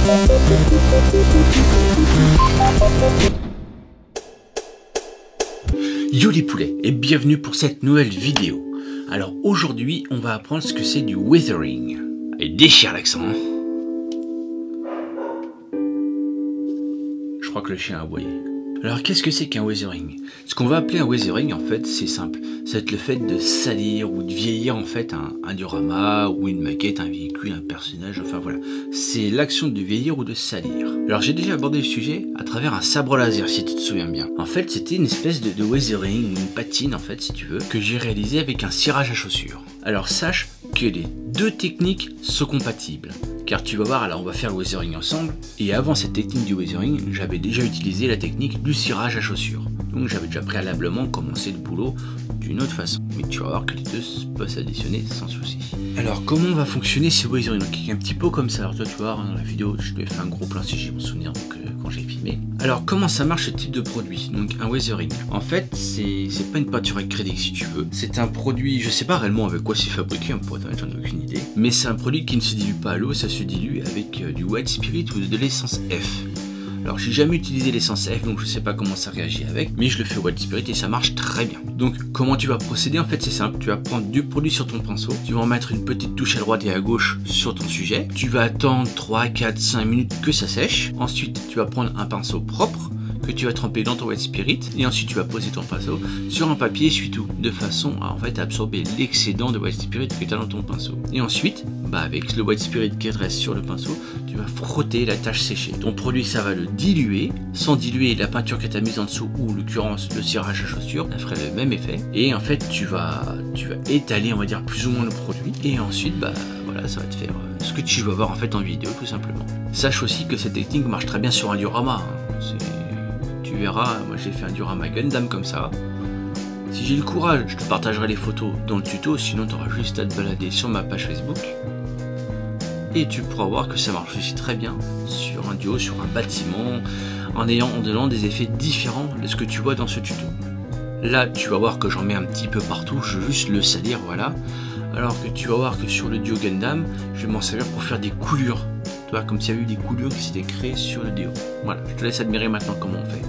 Yo les poulets et bienvenue pour cette nouvelle vidéo. Alors aujourd'hui on va apprendre ce que c'est du weathering. Et déchire l'accent. Je crois que le chien a aboyé. Alors qu'est-ce que c'est qu'un weathering? Ce qu'on va appeler un weathering en fait c'est simple. C'est le fait de salir ou de vieillir en fait un diorama ou une maquette, un véhicule, un personnage, enfin voilà. C'est l'action de vieillir ou de salir. Alors j'ai déjà abordé le sujet à travers un sabre laser si tu te souviens bien. En fait c'était une espèce de weathering, une patine en fait si tu veux, que j'ai réalisé avec un cirage à chaussures. Alors sache que les deux techniques sont compatibles. Car tu vas voir, là on va faire le weathering ensemble. Et avant cette technique du weathering, j'avais déjà utilisé la technique du cirage à chaussures. Donc j'avais déjà préalablement commencé le boulot d'une autre façon. Mais tu vas voir que les deux peuvent s'additionner sans souci. Alors comment va fonctionner ce weathering? Donc un petit peu comme ça. Alors toi tu vois, dans la vidéo je lui ai fait un gros plan si j'ai mon souvenir donc, quand j'ai filmé. Alors comment ça marche ce type de produit? Donc un weathering. En fait c'est pas une peinture acrylique si tu veux. C'est un produit, je sais pas réellement avec quoi c'est fabriqué, pour être honnête j'en ai aucune idée. Mais c'est un produit qui ne se dilue pas à l'eau, ça se dilue avec du white spirit ou de l'essence F. Alors j'ai jamais utilisé l'essence F donc je sais pas comment ça réagit avec, mais je le fais au white spirit et ça marche très bien. Donc comment tu vas procéder? En fait c'est simple, tu vas prendre du produit sur ton pinceau, tu vas en mettre une petite touche à droite et à gauche sur ton sujet, tu vas attendre 3, 4, 5 minutes que ça sèche, ensuite tu vas prendre un pinceau propre que tu vas tremper dans ton white spirit et ensuite tu vas poser ton pinceau sur un papier essuie-tout de façon à en fait absorber l'excédent de white spirit que tu as dans ton pinceau. Et ensuite, avec le white spirit qui reste sur le pinceau, tu vas frotter la tache séchée. Ton produit ça va le diluer, sans diluer la peinture que tu as mise en dessous ou l'occurrence le cirage à chaussures, ça ferait le même effet. Et en fait tu vas étaler on va dire plus ou moins le produit et ensuite voilà ça va te faire ce que tu vas voir en fait en vidéo tout simplement. Sache aussi que cette technique marche très bien sur un diorama. Tu verras, moi j'ai fait un diorama Gundam comme ça. Si j'ai le courage, je te partagerai les photos dans le tuto, sinon tu auras juste à te balader sur ma page Facebook. Et tu pourras voir que ça marche aussi très bien sur un duo, sur un bâtiment, en donnant des effets différents de ce que tu vois dans ce tuto. Là, tu vas voir que j'en mets un petit peu partout, je veux juste le salir, voilà. Alors que tu vas voir que sur le duo Gundam, je vais m'en servir pour faire des coulures. Tu vois, comme s'il y a eu des coulures qui s'étaient créées sur le duo. Voilà, je te laisse admirer maintenant comment on fait.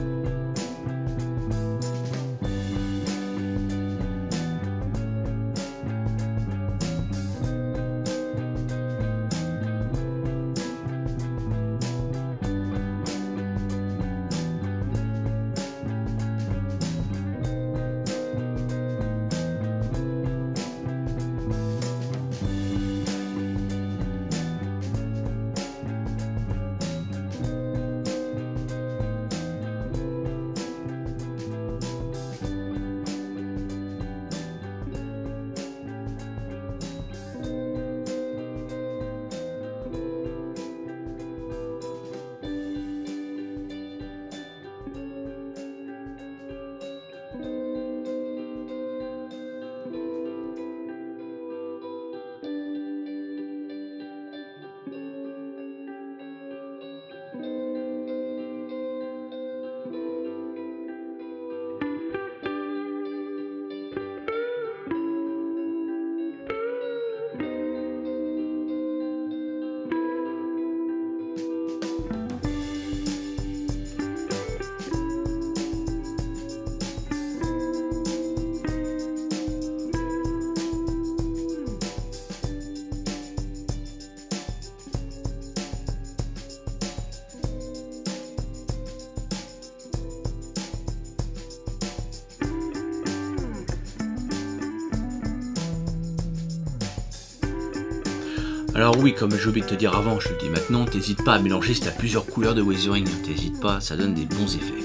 Alors oui, comme j'ai oublié de te dire avant, je te le dis maintenant, t'hésites pas à mélanger si t'as plusieurs couleurs de weathering, t'hésites pas, ça donne des bons effets.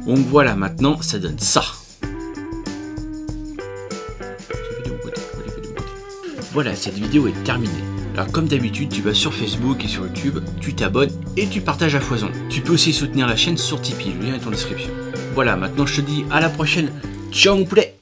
Donc voilà, maintenant ça donne ça. Voilà, cette vidéo est terminée. Alors comme d'habitude, tu vas sur Facebook et sur YouTube, tu t'abonnes et tu partages à foison. Tu peux aussi soutenir la chaîne sur Tipeee, le lien est en description. Voilà, maintenant je te dis à la prochaine. Ciao mon poulet!